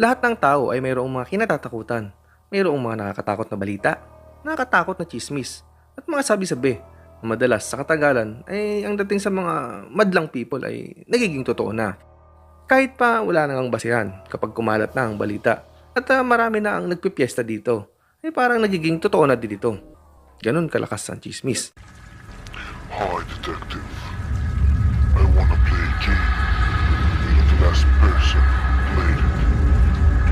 Lahat ng tao ay mayroong mga kinatatakutan. Mayroong mga nakakatakot na balita, nakakatakot na chismis, at mga sabi-sabi na madalas sa katagalan ay ang dating sa mga madlang people ay nagiging totoo na. Kahit pa wala nang basihan kapag kumalat na ang balita at marami na ang nagpipiesta dito, ay parang nagiging totoo na din ito. Ganon kalakas ang chismis. Hi, detective. I wanna play a game. You're the last person who played it.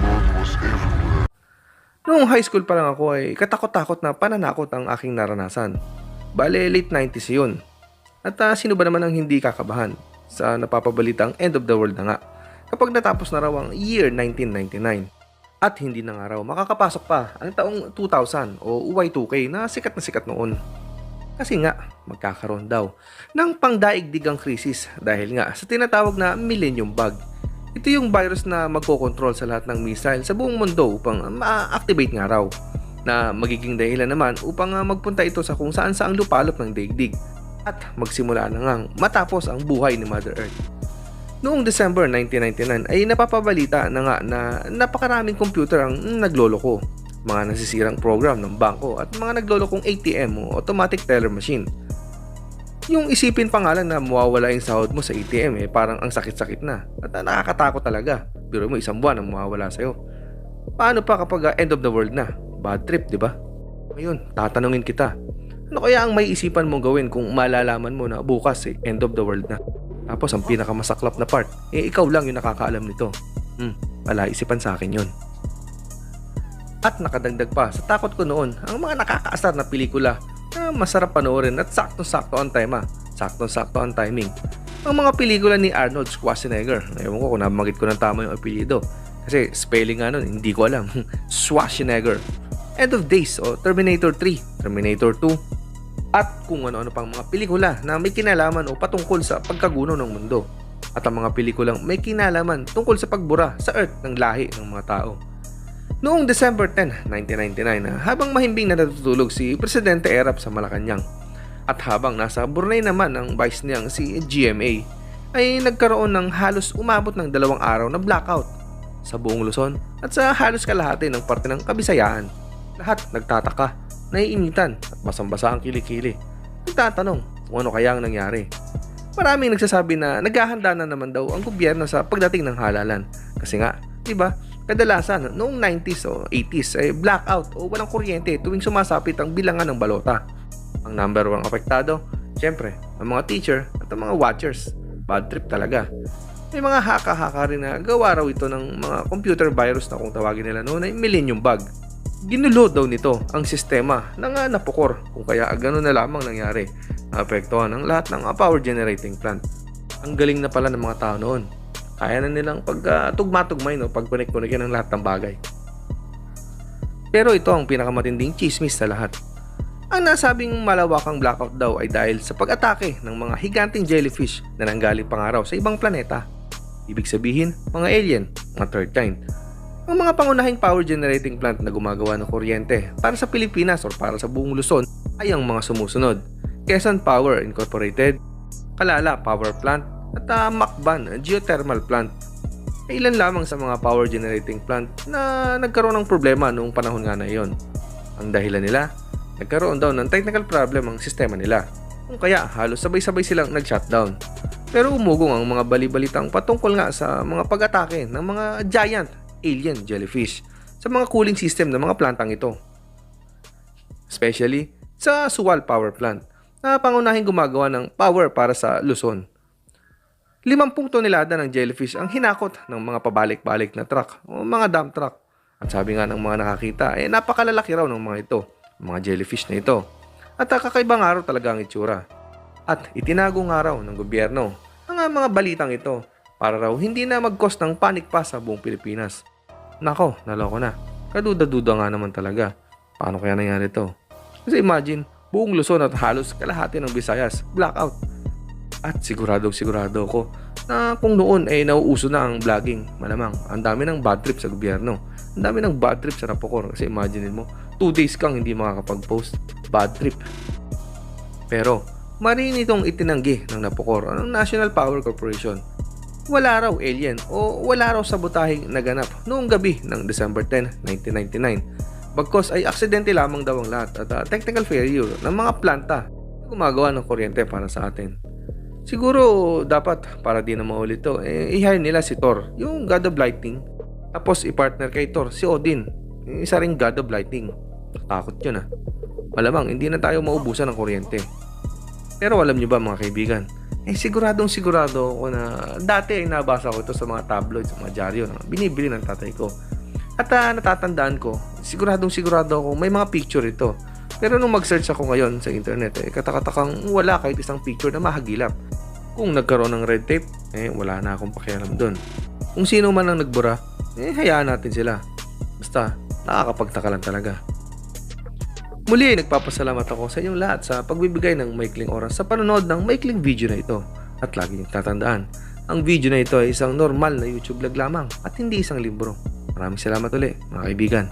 Blood was everywhere. Noong high school pa lang ako ay katakot-takot na pananakot ang aking naranasan. Bale, late 90s yun. At sino ba naman ang hindi kakabahan sa napapabalitang end of the world na nga kapag natapos na raw ang year 1999. At hindi na nga raw makakapasok pa ang taong 2000 o Y2K na sikat noon. Kasi nga, magkakaroon daw ng pangdaigdigang krisis dahil nga sa tinatawag na Millennium Bug. Ito yung virus na magkokontrol sa lahat ng missile sa buong mundo upang ma-activate nga raw na magiging dahilan naman upang magpunta ito sa kung saan saang lupalop ng daigdig at magsimula na ngang matapos ang buhay ni Mother Earth. Noong December 1999 ay napapabalita na nga na napakaraming computer ang nagloloko, mga nasisirang program ng bangko at mga naglolokong ATM o automatic teller machine. Yung isipin pa nga lang na mawawala yung sahod mo sa ATM parang ang sakit-sakit na at nakakatakot talaga. Biro mo isang buwan ang mawawala sa'yo. Paano pa kapag end of the world na? Bad trip, di ba? Ngayon, tatanungin kita. Ano kaya ang may isipan mong gawin kung malalaman mo na bukas end of the world na? Tapos ang pinakamasaklap na part, ikaw lang yung nakakaalam nito. Wala isipan sa akin yun. At nakadagdag pa sa takot ko noon ang mga nakakaasar na pelikula na masarap panoorin at saktong-sakto ang tema, saktong-sakto ang timing. Ang mga pelikula ni Arnold Schwarzenegger, ewan ko kung nabanggit ko ng tama yung apelyido kasi spelling nga nun, hindi ko alam. Schwarzenegger, End of Days o Terminator 3, Terminator 2, at kung ano-ano pang mga pelikula na may kinalaman o patungkol sa pagkaguno ng mundo. At ang mga pelikulang may kinalaman tungkol sa pagbura sa Earth ng lahi ng mga tao. Noong December 10, 1999, habang mahimbing na natutulog si Presidente Erap sa Malacanang at habang nasa Brunei naman ang vice niyang si GMA, ay nagkaroon ng halos umabot ng 2 araw na blackout sa buong Luzon at sa halos kalahati ng parte ng Kabisayaan. Lahat nagtataka, naiinitan at basang-basa ang kilikili. Nagtatanong kung ano kaya ang nangyari. Maraming nagsasabi na naghahanda na naman daw ang gobyerno sa pagdating ng halalan. Kasi nga, di ba, kadalasan noong 90s o 80s ay blackout o walang kuryente tuwing sumasapit ang bilangan ng balota. Ang number 1 apektado, syempre, ang mga teacher at ang mga watchers. Bad trip talaga. May mga haka-haka rin na gawa raw ito ng mga computer virus na kung tawagin nila noon ay Millennium Bug. Ginulo daw nito ang sistema na nga napukor kung kaya gano'n na lamang nangyari. Naapektuhan ang lahat ng power generating plant. Ang galing na pala ng mga tao noon. Kaya na nilang pagtugma-tugmay pag-connect-connectin ng lahat ng bagay. Pero ito ang pinakamatinding chismis sa lahat. Ang nasabing malawakang blackout daw ay dahil sa pag-atake ng mga higanting jellyfish na nanggaling pangaraw sa ibang planeta. Ibig sabihin, mga alien, mga third kind. Ang mga pangunahing power generating plant na gumagawa ng kuryente para sa Pilipinas o para sa buong Luzon ay ang mga sumusunod: Quezon Power Incorporated, Kalala Power Plant, at Macban Geothermal Plant. Ilan lamang sa mga power generating plant na nagkaroon ng problema noong panahon nga na iyon. Ang dahilan nila, nagkaroon daw ng technical problem ang sistema nila, kung kaya halos sabay-sabay silang nag-shutdown. Pero umugong ang mga bali-balitang patungkol nga sa mga pag-atake ng mga giant alien jellyfish sa mga cooling system ng mga plantang ito. Especially sa Suwal Power Plant na pangunahing gumagawa ng power para sa Luzon. 50 tonelada ng jellyfish ang hinakot ng mga pabalik-balik na truck o mga dump truck. At sabi nga ng mga nakakita, napakalalaki raw ng mga ito, mga jellyfish na ito. At kakaibang araw talaga ang itsura. At itinago nga raw ng gobyerno ang mga balitang ito para raw hindi na mag-cause ng panic pa sa buong Pilipinas. Nako, naloko na. Kaduda-duda nga naman talaga. Paano kaya nangyari ito? Kasi imagine, buong Luzon at halos kalahati ng Visayas, blackout. At sigurado ko na kung noon nauuso na ang vlogging, malamang ang dami ng bad trip sa gobyerno. Ang dami ng bad trip sa Napocor. Kasi imagine mo, 2 days kang hindi makakapag-post. Bad trip. Pero, marin itong itinanggi ng Napocor, ang National Power Corporation. wala raw alien o wala raw sabotaheng naganap noong gabi ng December 10, 1999. Bagkos ay aksidente lamang daw ang lahat at technical failure ng mga planta na gumagawa ng kuryente para sa atin. Siguro dapat para di na maulit to, i-hire nila si Thor, yung God of Lightning. Tapos i-partner kay Thor si Odin, yung isa ring God of Lightning. Takot yun Malamang hindi na tayo maubusan ng kuryente. Pero alam nyo ba mga kaibigan, siguradong sigurado ako na dati ay nabasa ko ito sa mga tabloids, sa mga dyaryo na binibili ng tatay ko. At natatandaan ko, siguradong sigurado ako may mga picture ito. Pero nung mag-search ako ngayon sa internet, katakatakang wala kahit isang picture na mahagilap. Kung nagkaroon ng red tape, wala na akong pakialam dun. Kung sino man ang nagbura, hayaan natin sila. Basta, nakakapagtaka lang talaga. Muli, nagpapasalamat ako sa inyong lahat sa pagbibigay ng maikling oras sa panonood ng maikling video na ito. At lagi niyong tatandaan, ang video na ito ay isang normal na YouTube vlog lamang at hindi isang libro. Maraming salamat ulit, mga kaibigan.